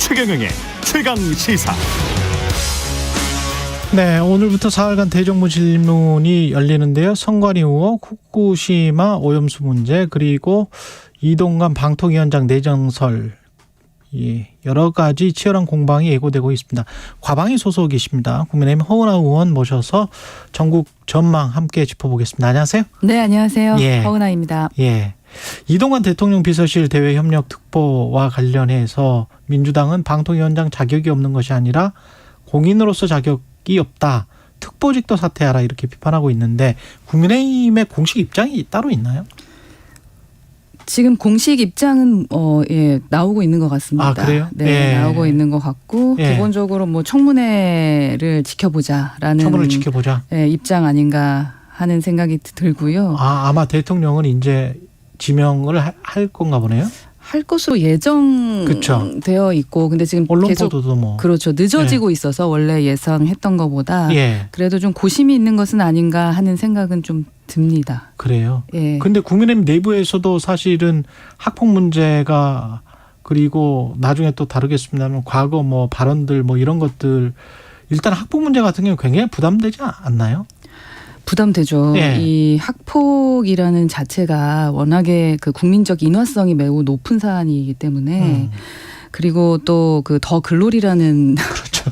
최경영의 최강시사. 네, 오늘부터 사흘간 대정부 질문이 열리는데요. 선관위 의혹, 후쿠시마 오염수 문제, 그리고 이동관 방통위원장 내정설, 여러 가지 치열한 공방이 예고되고 있습니다. 과방위 소속이십니다. 국민의힘 허은하 의원 모셔서 전국 전망 함께 짚어보겠습니다. 안녕하세요. 네, 안녕하세요. 예. 허은하입니다. 예. 이동관 대통령 비서실 대외협력 특보와 관련해서 민주당은 방통위원장 자격이 없는 것이 아니라 공인으로서 자격이 없다. 특보직도 사퇴하라 이렇게 비판하고 있는데 국민의힘의 공식 입장이 따로 있나요? 지금 공식 입장은 나오고 있는 것 같습니다. 아, 그래요? 네, 예. 나오고 있는 것 같고 예. 기본적으로 뭐 청문회를 지켜보자라는 청문을 지켜보자. 입장 아닌가 하는 생각이 들고요. 아마 대통령은 이제 지명을 할 건가 보네요. 할 것으로 예정되어 있고 근데 지금 언론 계속 보도도 뭐. 그렇죠. 늦어지고 있어서 원래 예상했던 것보다 예. 그래도 좀 고심이 있는 것은 아닌가 하는 생각은 좀 듭니다. 그래요. 예. 근데 국민의힘 내부에서도 사실은 학폭 문제가 그리고 나중에 또 다루겠습니다만 과거 뭐 발언들 뭐 이런 것들 일단 학폭 문제 같은 경우 굉장히 부담되지 않나요? 부담되죠. 예. 이 학폭이라는 자체가 워낙에 그 국민적 인화성이 매우 높은 사안이기 때문에 그리고 또 그 더 글로리라는 그렇죠.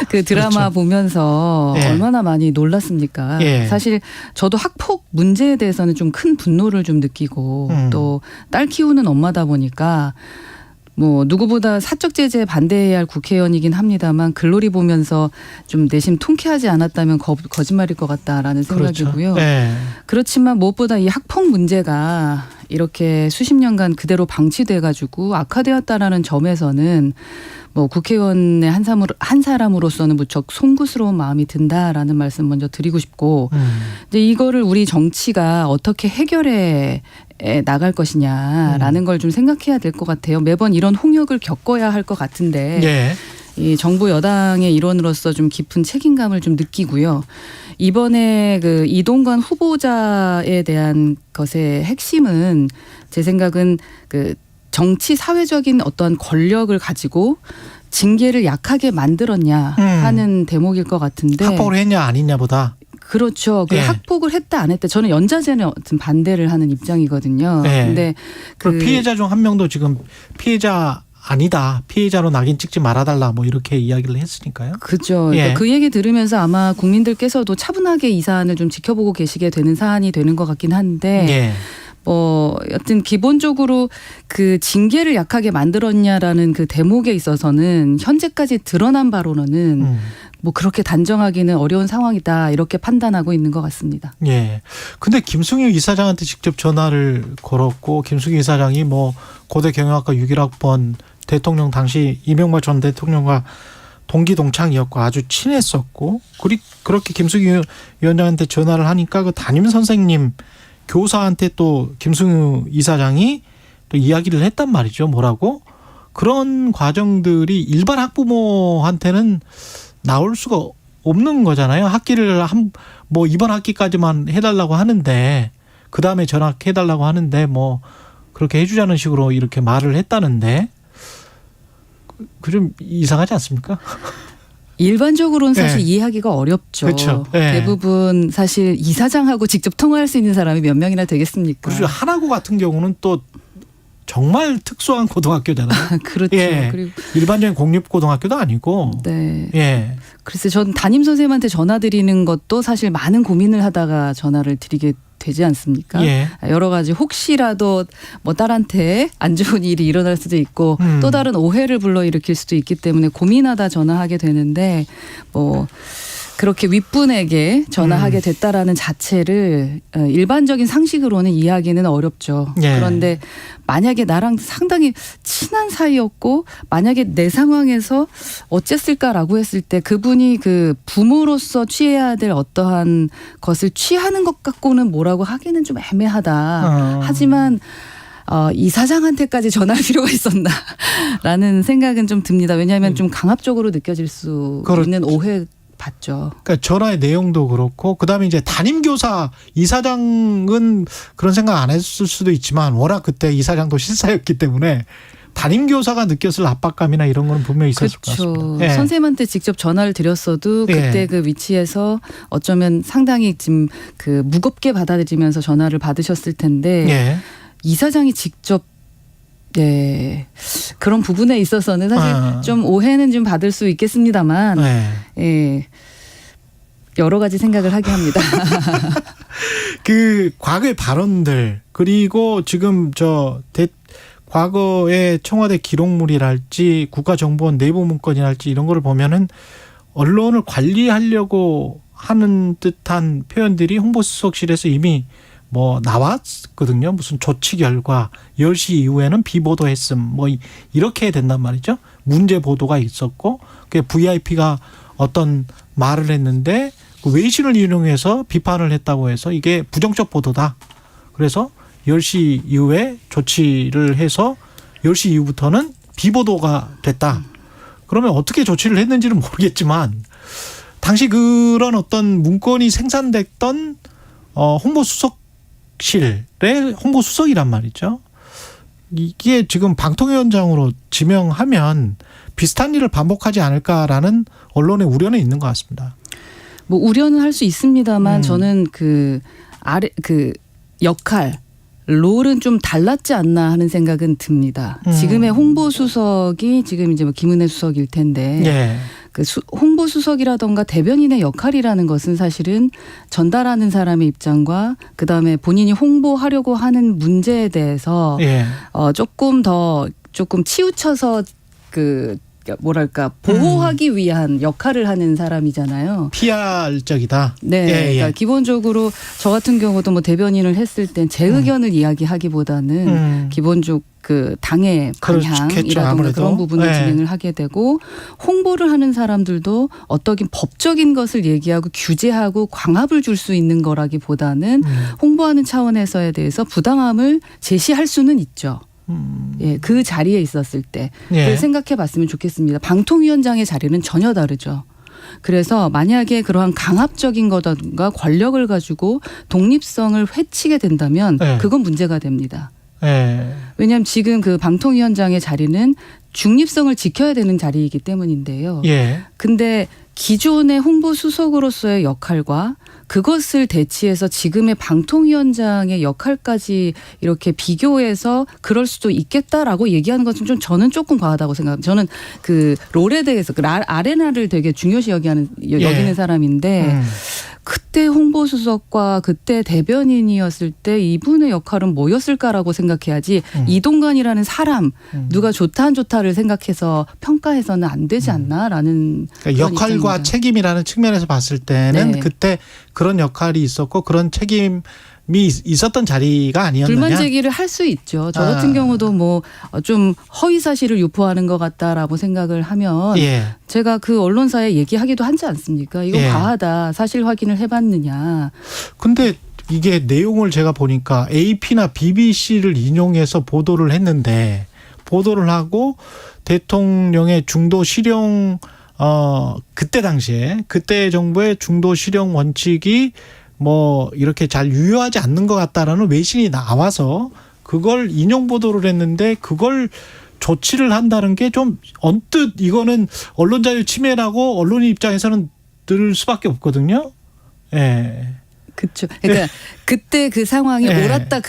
그 드라마 그렇죠. 보면서 예. 얼마나 많이 놀랐습니까? 예. 사실 저도 학폭 문제에 대해서는 좀 큰 분노를 좀 느끼고 또 딸 키우는 엄마다 보니까 뭐 누구보다 사적 제재에 반대해야 할 국회의원이긴 합니다만 글로리 보면서 좀 내심 통쾌하지 않았다면 거짓말일 것 같다라는 생각이고요. 그렇죠. 예. 그렇지만 무엇보다 이 학폭 문제가 이렇게 수십 년간 그대로 방치돼 가지고 악화되었다라는 점에서는 뭐 국회의원의 한 사람으로서는 무척 송구스러운 마음이 든다라는 말씀 먼저 드리고 싶고 이제 이거를 우리 정치가 어떻게 해결해 나갈 것이냐라는 걸 좀 생각해야 될 것 같아요. 매번 이런 홍역을 겪어야 할 것 같은데 예. 이 정부 여당의 일원으로서 좀 깊은 책임감을 좀 느끼고요. 이번에 그 이동관 후보자에 대한 것의 핵심은 제 생각은 그 정치 사회적인 어떠한 권력을 가지고 징계를 약하게 만들었냐 하는 대목일 것 같은데 학폭을 했냐 아니냐보다. 그렇죠. 그 예. 학폭을 했다 안 했다. 저는 연좌제는 반대를 하는 입장이거든요. 예. 근데 그 피해자 중 한 명도 지금 피해자 아니다. 피해자로 낙인 찍지 말아달라 뭐 이렇게 이야기를 했으니까요. 그죠. 예. 그러니까 그 얘기 들으면서 아마 국민들께서도 차분하게 이 사안을 좀 지켜보고 계시게 되는 사안이 되는 것 같긴 한데 예. 여튼 기본적으로 그 징계를 약하게 만들었냐라는 그 대목에 있어서는 현재까지 드러난 바로는 뭐 그렇게 단정하기는 어려운 상황이다 이렇게 판단하고 있는 것 같습니다. 예. 근데 김승유 이사장한테 직접 전화를 걸었고 김승유 이사장이 뭐 고대 경영학과 6.1학번 대통령 당시 이명박 전 대통령과 동기 동창이었고 아주 친했었고 그렇게 김승유 위원장한테 전화를 하니까 그 담임 선생님 교사한테 또 김승유 이사장이 또 이야기를 했단 말이죠. 뭐라고? 그런 과정들이 일반 학부모한테는 나올 수가 없는 거잖아요. 학기를 뭐 이번 학기까지만 해달라고 하는데 그 다음에 전학해달라고 하는데 뭐 그렇게 해주자는 식으로 이렇게 말을 했다는데 그 좀 이상하지 않습니까? 일반적으로는 사실 예. 이해하기가 어렵죠. 그렇죠. 예. 대부분 사실 이사장하고 직접 통화할 수 있는 사람이 몇 명이나 되겠습니까? 그리고 하나고 같은 경우는 또 정말 특수한 고등학교잖아요. 그렇죠. 예. 그리고 일반적인 공립고등학교도 아니고. 네. 예. 글쎄 전 담임 선생님한테 전화 드리는 것도 사실 많은 고민을 하다가 전화를 드리게 되지 않습니까? 예. 여러 가지 혹시라도 뭐 딸한테 안 좋은 일이 일어날 수도 있고 또 다른 오해를 불러일으킬 수도 있기 때문에 고민하다 전화하게 되는데 뭐 그렇게 윗분에게 전화하게 됐다라는 자체를 일반적인 상식으로는 이해하기는 어렵죠. 예. 그런데 만약에 나랑 상당히 친한 사이였고 만약에 내 상황에서 어쨌을까라고 했을 때 그분이 그 부모로서 취해야 될 어떠한 것을 취하는 것 갖고는 뭐라고 하기는 좀 애매하다. 하지만 이사장한테까지 전할 필요가 있었나라는 생각은 좀 듭니다. 왜냐하면 좀 강압적으로 느껴질 수 그렇죠. 있는 오해 받죠. 그러니까 전화의 내용도 그렇고 그다음에 이제 담임 교사 이사장은 그런 생각 안 했을 수도 있지만 워낙 그때 이사장도 실사였기 때문에 담임 교사가 느꼈을 압박감이나 이런 거는 분명히 있었을 것 그렇죠. 같습니다. 예. 선생님한테 직접 전화를 드렸어도 그때 예. 그 위치에서 어쩌면 상당히 지금 그 무겁게 받아들이면서 전화를 받으셨을 텐데 예. 이사장이 직접 네 그런 부분에 있어서는 사실 좀 오해는 좀 받을 수 있겠습니다만 예. 예. 여러 가지 생각을 하게 합니다. 그 과거의 발언들 그리고 지금 과거의 청와대 기록물이랄지 국가정보원 내부 문건이랄지 이런 거를 보면은 언론을 관리하려고 하는 듯한 표현들이 홍보수석실에서 이미 뭐 나왔거든요. 무슨 조치 결과 10시 이후에는 비보도했음 뭐 이렇게 된단 말이죠. 문제 보도가 있었고 그 VIP가 어떤 말을 했는데 그 외신을 이용해서 비판을 했다고 해서 이게 부정적 보도다. 그래서 10시 이후에 조치를 해서 10시 이후부터는 비보도가 됐다. 그러면 어떻게 조치를 했는지는 모르겠지만 당시 그런 어떤 문건이 생산됐던 홍보수석실의 홍보수석이란 말이죠. 이게 지금 방통위원장으로 지명하면 비슷한 일을 반복하지 않을까라는 언론의 우려는 있는 것 같습니다. 뭐 우려는 할 수 있습니다만 저는 그 역할 롤은 좀 달랐지 않나 하는 생각은 듭니다. 지금의 홍보수석이 지금 이제 뭐 김은혜 수석일 텐데 예. 그 홍보수석이라던가 대변인의 역할이라는 것은 사실은 전달하는 사람의 입장과 그 다음에 본인이 홍보하려고 하는 문제에 대해서 예. 조금 치우쳐서 보호하기 위한 역할을 하는 사람이잖아요. PR적이다. 네. 예, 예. 그러니까 기본적으로 저 같은 경우도 뭐 대변인을 했을 땐 제 의견을 이야기하기보다는 기본적 그 당의 방향이라든가 아무래도. 그런 부분을 예. 진행을 하게 되고 홍보를 하는 사람들도 어떤 법적인 것을 얘기하고 규제하고 광합을 줄 수 있는 거라기보다는 홍보하는 차원에서에 대해서 부당함을 제시할 수는 있죠. 예, 그 자리에 있었을 때 예. 생각해 봤으면 좋겠습니다. 방통위원장의 자리는 전혀 다르죠. 그래서 만약에 그러한 강압적인 거든가 권력을 가지고 독립성을 해치게 된다면 예. 그건 문제가 됩니다. 예. 왜냐하면 지금 그 방통위원장의 자리는 중립성을 지켜야 되는 자리이기 때문인데요. 예. 근데 기존의 홍보수석으로서의 역할과 그것을 대치해서 지금의 방통위원장의 역할까지 이렇게 비교해서 그럴 수도 있겠다라고 얘기하는 것은 좀 저는 조금 과하다고 생각합니다. 저는 그 롤에 대해서 아레나를 되게 중요시 여기는 사람인데 그때 홍보수석과 그때 대변인이었을 때 이분의 역할은 뭐였을까라고 생각해야지 이동관이라는 사람 누가 좋다 안 좋다를 생각해서 평가해서는 안 되지 않나라는 그러니까 역할과 입장입니다. 책임이라는 측면에서 봤을 때는 네. 그때 그런 역할이 있었고 그런 책임이 있었던 자리가 아니었느냐. 불만 제기를 할 수 있죠. 저 같은 경우도 뭐 좀 허위 사실을 유포하는 것 같다라고 생각을 하면 예. 제가 그 언론사에 얘기하기도 하지 않습니까? 이거 예. 과하다. 사실 확인을 해봤느냐. 근데 이게 내용을 제가 보니까 AP나 BBC를 인용해서 보도를 했는데 보도를 하고 대통령의 중도 실형 그때 당시에 그때 정부의 중도 실형 원칙이 뭐 이렇게 잘 유효하지 않는 것 같다라는 외신이 나와서 그걸 인용 보도를 했는데 그걸 조치를 한다는 게 좀 언뜻 이거는 언론 자유 침해라고 언론인 입장에서는 들을 수밖에 없거든요. 예. 그렇죠. 그러니까 그때 그 상황이 예. 옳았다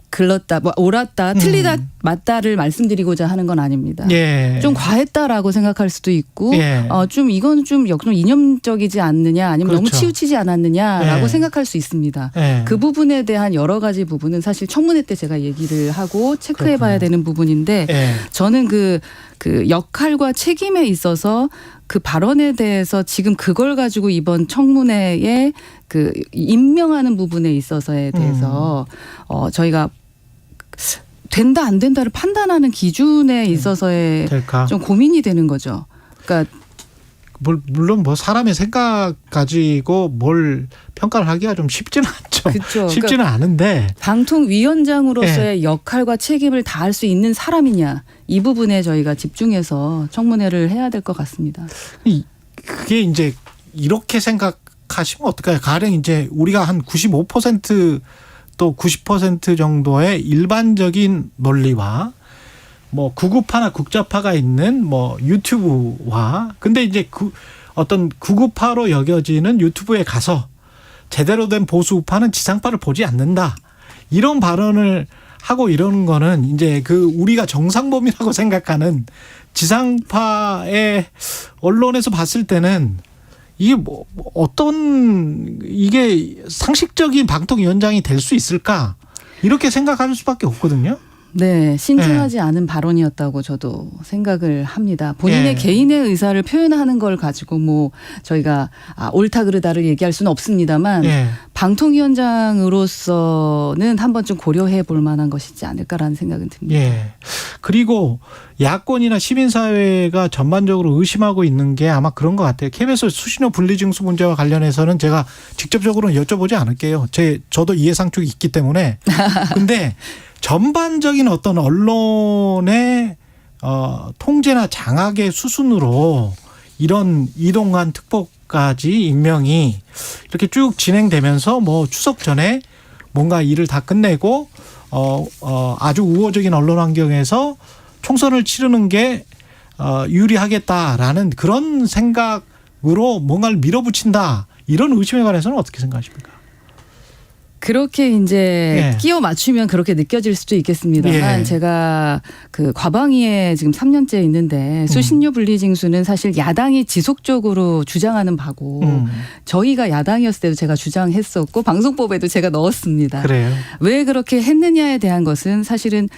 글렀다 뭐 옳았다 틀리다 맞다를 말씀드리고자 하는 건 아닙니다. 예. 좀 과했다라고 생각할 수도 있고 예. 좀 이건 좀 이념적이지 않느냐 아니면 너무 그렇죠. 치우치지 않았느냐라고 예. 생각할 수 있습니다. 예. 그 부분에 대한 여러 가지 부분은 사실 청문회 때 제가 얘기를 하고 체크해봐야 되는 부분인데 예. 저는 그 역할과 책임에 있어서 그 발언에 대해서 지금 그걸 가지고 이번 청문회에 그 임명하는 부분에 있어서에 대해서 저희가 된다 안 된다를 판단하는 기준에 있어서의 될까? 좀 고민이 되는 거죠. 그러니까 물론 뭐 사람의 생각 가지고 뭘 평가를 하기가 좀 쉽지는 않죠. 그렇죠. 쉽지는 그러니까 않은데 방통위원장으로서의 역할과 책임을 다할 수 있는 사람이냐 이 부분에 저희가 집중해서 청문회를 해야 될 것 같습니다. 그게 이제 이렇게 생각하시면 어떨까요? 가령 이제 우리가 한 95% 또 90% 정도의 일반적인 논리와 뭐 구구파나 국자파가 있는 뭐 유튜브와 근데 이제 어떤 구구파로 여겨지는 유튜브에 가서 제대로 된 보수 우파는 지상파를 보지 않는다. 이런 발언을 하고 이러는 거는 이제 우리가 정상범위라고 생각하는 지상파의 언론에서 봤을 때는 이게 이게 상식적인 방통위원장이 될 수 있을까? 이렇게 생각할 수밖에 없거든요. 네, 신중하지 않은 발언이었다고 저도 생각을 합니다. 본인의 개인의 의사를 표현하는 걸 가지고 뭐 저희가 옳다 그르다를 얘기할 수는 없습니다만 방통위원장으로서는 한 번쯤 고려해 볼 만한 것이지 않을까라는 생각은 듭니다. 예. 그리고 야권이나 시민사회가 전반적으로 의심하고 있는 게 아마 그런 것 같아요. KBS 수신료 분리징수 문제와 관련해서는 제가 직접적으로는 여쭤보지 않을게요. 저도 이해상충이 있기 때문에. 근데 전반적인 어떤 언론의 통제나 장악의 수순으로 이런 이동관 특보까지 임명이 이렇게 쭉 진행되면서 뭐 추석 전에 뭔가 일을 다 끝내고 아주 우호적인 언론 환경에서 총선을 치르는 게 유리하겠다라는 그런 생각으로 뭔가를 밀어붙인다. 이런 의심에 관해서는 어떻게 생각하십니까? 그렇게 이제 끼워 맞추면 그렇게 느껴질 수도 있겠습니다만 제가 과방위에 지금 3년째 있는데 수신료 분리징수는 사실 야당이 지속적으로 주장하는 바고 저희가 야당이었을 때도 제가 주장했었고 방송법에도 제가 넣었습니다. 그래요. 왜 그렇게 했느냐에 대한 것은 사실은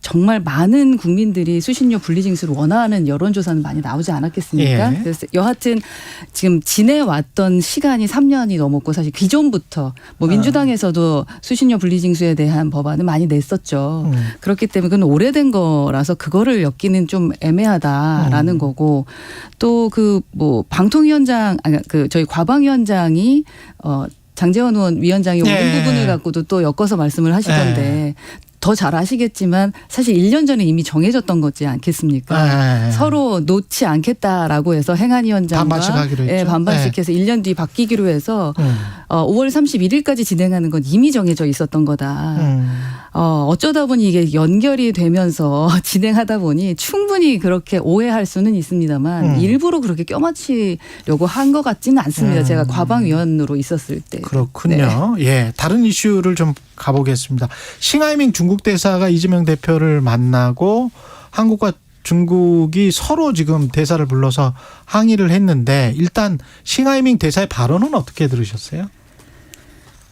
정말 많은 국민들이 수신료 분리징수를 원하는 여론조사는 많이 나오지 않았겠습니까? 그래서 여하튼 지금 지내왔던 시간이 3년이 넘었고 사실 기존부터 뭐 민주당에서도 수신료 분리징수에 대한 법안을 많이 냈었죠. 그렇기 때문에 그건 오래된 거라서 그거를 엮기는 좀 애매하다라는 거고 또 뭐 방통위원장 저희 과방위원장이 장제원 의원 위원장이 옳은 부분을 갖고도 또 엮어서 말씀을 하시던데 더 잘 아시겠지만 사실 1년 전에 이미 정해졌던 거지 않겠습니까? 서로 놓지 않겠다라고 해서 행안위원장과 반반씩 하기로 했죠. 반반씩 해서 1년 뒤 바뀌기로 해서 5월 31일까지 진행하는 건 이미 정해져 있었던 거다. 어쩌다 보니 이게 연결이 되면서 진행하다 보니 충분히 그렇게 오해할 수는 있습니다만 일부러 그렇게 껴맞추려고 한 것 같지는 않습니다. 제가 과방위원으로 있었을 때. 그렇군요. 네. 예, 다른 이슈를 좀 가보겠습니다. 싱하이밍 중국 대사가 이재명 대표를 만나고 한국과 중국이 서로 지금 대사를 불러서 항의를 했는데 일단 싱하이밍 대사의 발언은 어떻게 들으셨어요?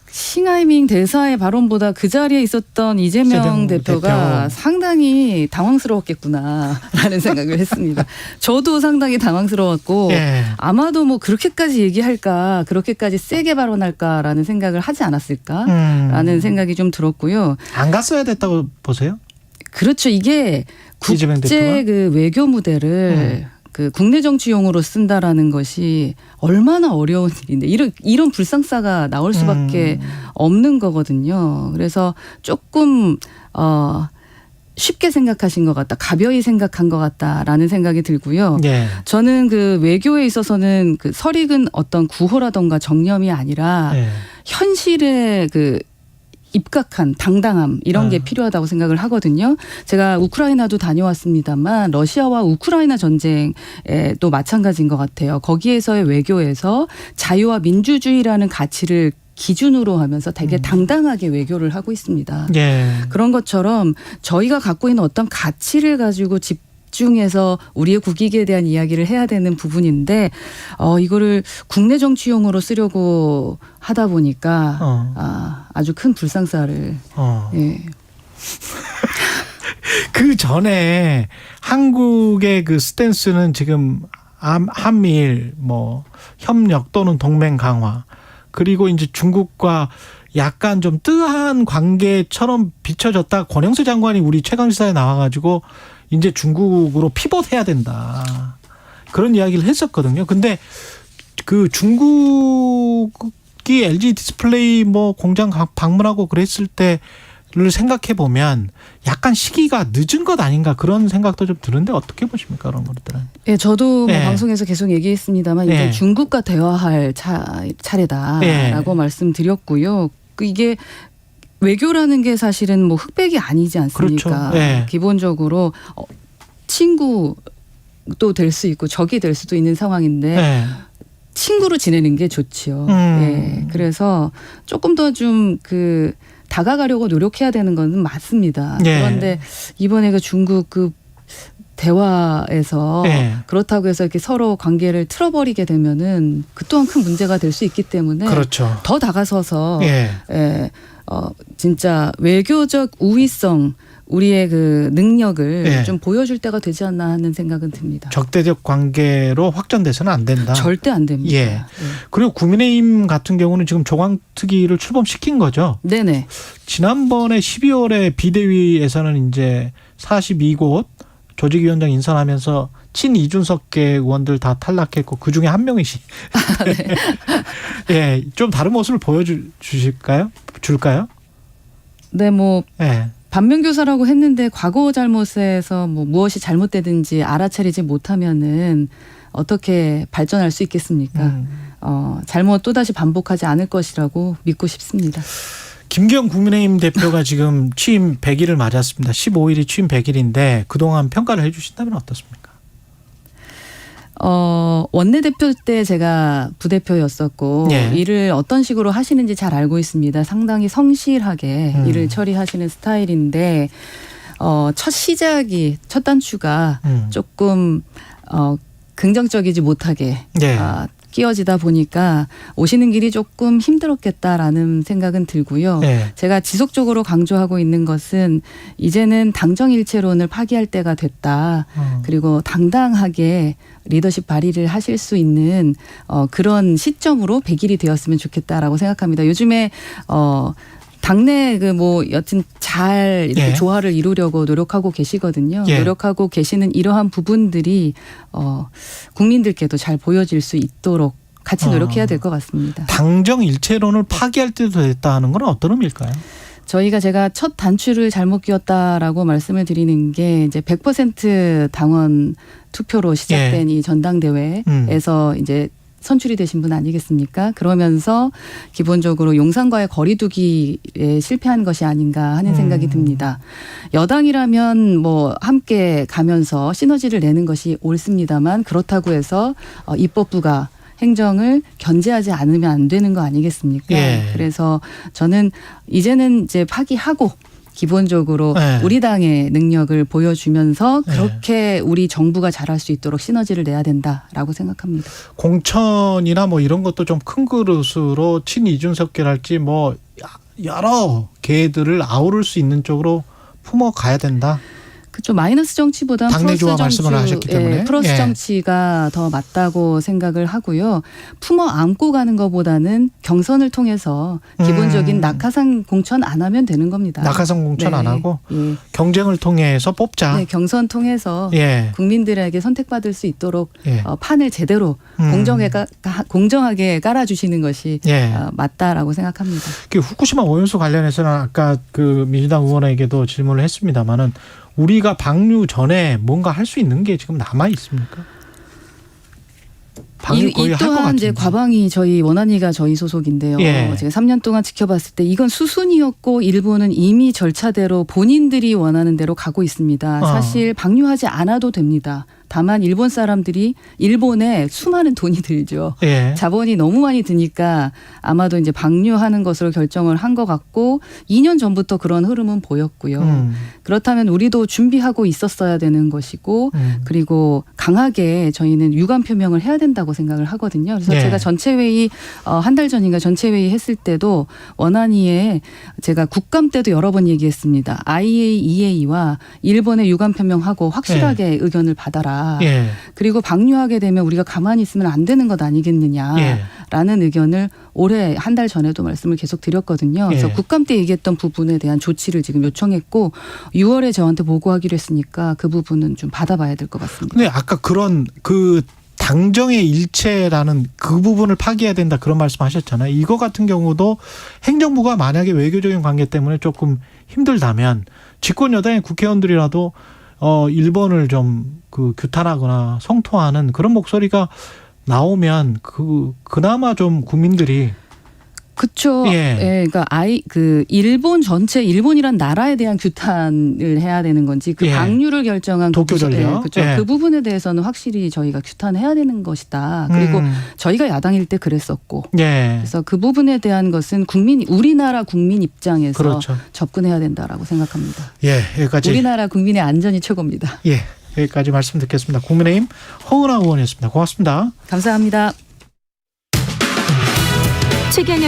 싱하이밍 대사의 발언보다 그 자리에 있었던 이재명 대표가 상당히 당황스러웠겠구나라는 생각을 했습니다. 저도 상당히 당황스러웠고 아마도 뭐 그렇게까지 얘기할까 그렇게까지 세게 발언할까라는 생각을 하지 않았을까라는 생각이 좀 들었고요. 안 갔어야 됐다고 보세요? 그렇죠. 이게 국제 외교 무대를 국내 정치용으로 쓴다라는 것이 얼마나 어려운 일인데 이런 불상사가 나올 수밖에 없는 거거든요. 그래서 조금 쉽게 생각하신 것 같다. 가벼이 생각한 것 같다라는 생각이 들고요. 저는 외교에 있어서는 설익은 어떤 구호라던가 정념이 아니라 현실의 입각한 당당함 이런 게 필요하다고 생각을 하거든요. 제가 우크라이나도 다녀왔습니다만 러시아와 우크라이나 전쟁도 마찬가지인 것 같아요. 거기에서의 외교에서 자유와 민주주의라는 가치를 기준으로 하면서 되게 당당하게 외교를 하고 있습니다. 그런 것처럼 저희가 갖고 있는 어떤 가치를 가지고 집중해서 우리의 국익에 대한 이야기를 해야 되는 부분인데 이거를 국내 정치용으로 쓰려고 하다 보니까 아주 큰 불상사를 그 전에 한국의 스탠스는 지금 한미일 뭐 협력 또는 동맹 강화 그리고 이제 중국과 약간 좀 뜨한 관계처럼 비춰졌다. 권영세 장관이 우리 최강시사에 나와가지고 이제 중국으로 피벗해야 된다. 그런 이야기를 했었거든요. 근데 중국이 LG 디스플레이 뭐 공장 방문하고 그랬을 때를 생각해 보면 약간 시기가 늦은 것 아닌가 그런 생각도 좀 드는데 어떻게 보십니까 그런 것들은? 저도 방송에서 계속 얘기했습니다만 이제 중국과 대화할 차례다라고 말씀드렸고요. 이게 외교라는 게 사실은 뭐 흑백이 아니지 않습니까? 그렇죠. 네. 기본적으로 친구도 될 수 있고 적이 될 수도 있는 상황인데 네. 친구로 지내는 게 좋지요. 예. 그래서 조금 더 좀 다가가려고 노력해야 되는 건 맞습니다. 예. 그런데 이번에 그 중국 그 대화에서 예. 그렇다고 해서 이렇게 서로 관계를 틀어버리게 되면은 그 또한 큰 문제가 될 수 있기 때문에 그렇죠. 더 다가서서 예. 진짜 외교적 우위성 우리의 그 능력을 예. 좀 보여줄 때가 되지 않나 하는 생각은 듭니다. 적대적 관계로 확전돼서는 안 된다. 절대 안 됩니다. 예. 그리고 국민의힘 같은 경우는 지금 조광특위를 출범시킨 거죠. 네네. 지난번에 12월에 비대위에서는 이제 42곳 조직위원장 인선하면서 친 이준석계 의원들 다 탈락했고 그 중에 한 명이시. 예, 좀 다른 모습을 보여주실까요? 줄까요? 네, 뭐 예. 반면교사라고 했는데 과거 잘못에서 뭐 무엇이 잘못되든지 알아차리지 못하면은 어떻게 발전할 수 있겠습니까? 잘못 또다시 반복하지 않을 것이라고 믿고 싶습니다. 김기현 국민의힘 대표가 지금 취임 100일을 맞았습니다. 15일이 취임 100일인데 그동안 평가를 해 주신다면 어떻습니까? 원내대표 때 제가 부대표였었고 예. 일을 어떤 식으로 하시는지 잘 알고 있습니다. 상당히 성실하게 일을 처리하시는 스타일인데 첫 단추가 조금 긍정적이지 못하게 예. 끼어지다 보니까 오시는 길이 조금 힘들었겠다라는 생각은 들고요. 예. 제가 지속적으로 강조하고 있는 것은 이제는 당정일체론을 파기할 때가 됐다. 그리고 당당하게 리더십 발휘를 하실 수 있는 그런 시점으로 100일이 되었으면 좋겠다라고 생각합니다. 요즘에 당내 여튼 잘 이렇게 예. 조화를 이루려고 노력하고 계시거든요. 예. 노력하고 계시는 이러한 부분들이 국민들께도 잘 보여질 수 있도록 같이 노력해야 될 것 같습니다. 당정 일체론을 파기할 때도 됐다는 건 어떤 의미일까요? 제가 첫 단추를 잘못 끼웠다라고 말씀을 드리는 게 이제 100% 당원 투표로 시작된 이 전당대회에서 이제 선출이 되신 분 아니겠습니까? 그러면서 기본적으로 용산과의 거리두기에 실패한 것이 아닌가 하는 생각이 듭니다. 여당이라면 뭐 함께 가면서 시너지를 내는 것이 옳습니다만 그렇다고 해서 입법부가 행정을 견제하지 않으면 안 되는 거 아니겠습니까? 예. 그래서 저는 이제는 이제 파기하고 기본적으로 네. 우리 당의 능력을 보여주면서 그렇게 우리 정부가 잘할 수 있도록 시너지를 내야 된다라고 생각합니다. 공천이나 뭐 이런 것도 좀 큰 그릇으로 친 이준석계랄지 뭐 여러 개들을 아우를 수 있는 쪽으로 품어가야 된다. 그렇죠. 마이너스 정치보다는 당내 플러스 조화 정치, 말씀을 하셨기 때문에. 플러스 예. 정치가 더 맞다고 생각을 하고요. 품어 안고 가는 것보다는 경선을 통해서 기본적인 낙하산 공천 안 하면 되는 겁니다. 낙하산 공천 안 하고 예. 경쟁을 통해서 뽑자. 네, 경선 통해서 예. 국민들에게 선택받을 수 있도록 예. 판을 제대로 공정하게 깔아주시는 것이 예. 맞다라고 생각합니다. 그 후쿠시마 오염수 관련해서는 아까 그 민주당 의원에게도 질문을 했습니다마는 우리가 방류 전에 뭔가 할 수 있는 게 지금 남아 있습니까? 방류 거의 이 할 것 또한 같은데. 이제 과방이 원안위가 저희 소속인데요. 예. 제가 3년 동안 지켜봤을 때 이건 수순이었고 일본은 이미 절차대로 본인들이 원하는 대로 가고 있습니다. 사실 방류하지 않아도 됩니다. 다만 일본 사람들이 일본에 수많은 돈이 들죠. 예. 자본이 너무 많이 드니까 아마도 이제 방류하는 것으로 결정을 한 것 같고 2년 전부터 그런 흐름은 보였고요. 그렇다면 우리도 준비하고 있었어야 되는 것이고 그리고 강하게 저희는 유감 표명을 해야 된다고 생각을 하거든요. 그래서 예. 제가 전체회의 한 달 전인가 전체회의 했을 때도 원안위에 제가 국감 때도 여러 번 얘기했습니다. IAEA와 일본에 유감 표명하고 확실하게 의견을 받아라. 예. 그리고 방류하게 되면 우리가 가만히 있으면 안 되는 것 아니겠느냐라는 의견을 올해 한 달 전에도 말씀을 계속 드렸거든요. 그래서 예. 국감 때 얘기했던 부분에 대한 조치를 지금 요청했고 6월에 저한테 보고하기로 했으니까 그 부분은 좀 받아봐야 될 것 같습니다. 근데 아까 그런 그 당정의 일체라는 그 부분을 파기해야 된다 그런 말씀하셨잖아요. 이거 같은 경우도 행정부가 만약에 외교적인 관계 때문에 조금 힘들다면 집권 여당의 국회의원들이라도 일본을 좀 규탄하거나 성토하는 그런 목소리가 나오면 그나마 좀 국민들이 그렇죠. 예. 그러니까 일본 전체 일본이란 나라에 대한 규탄을 해야 되는 건지 그 예. 방류를 결정한 도쿄 전력. 그렇죠. 예. 그 부분에 대해서는 확실히 저희가 규탄해야 되는 것이다. 그리고 저희가 야당일 때 그랬었고. 예. 그래서 그 부분에 대한 것은 우리나라 국민 입장에서 그렇죠. 접근해야 된다라고 생각합니다. 예, 여기까지. 우리나라 국민의 안전이 최고입니다. 예, 여기까지 말씀 듣겠습니다. 국민의힘 허은하 의원이었습니다. 고맙습니다. 감사합니다. 최경영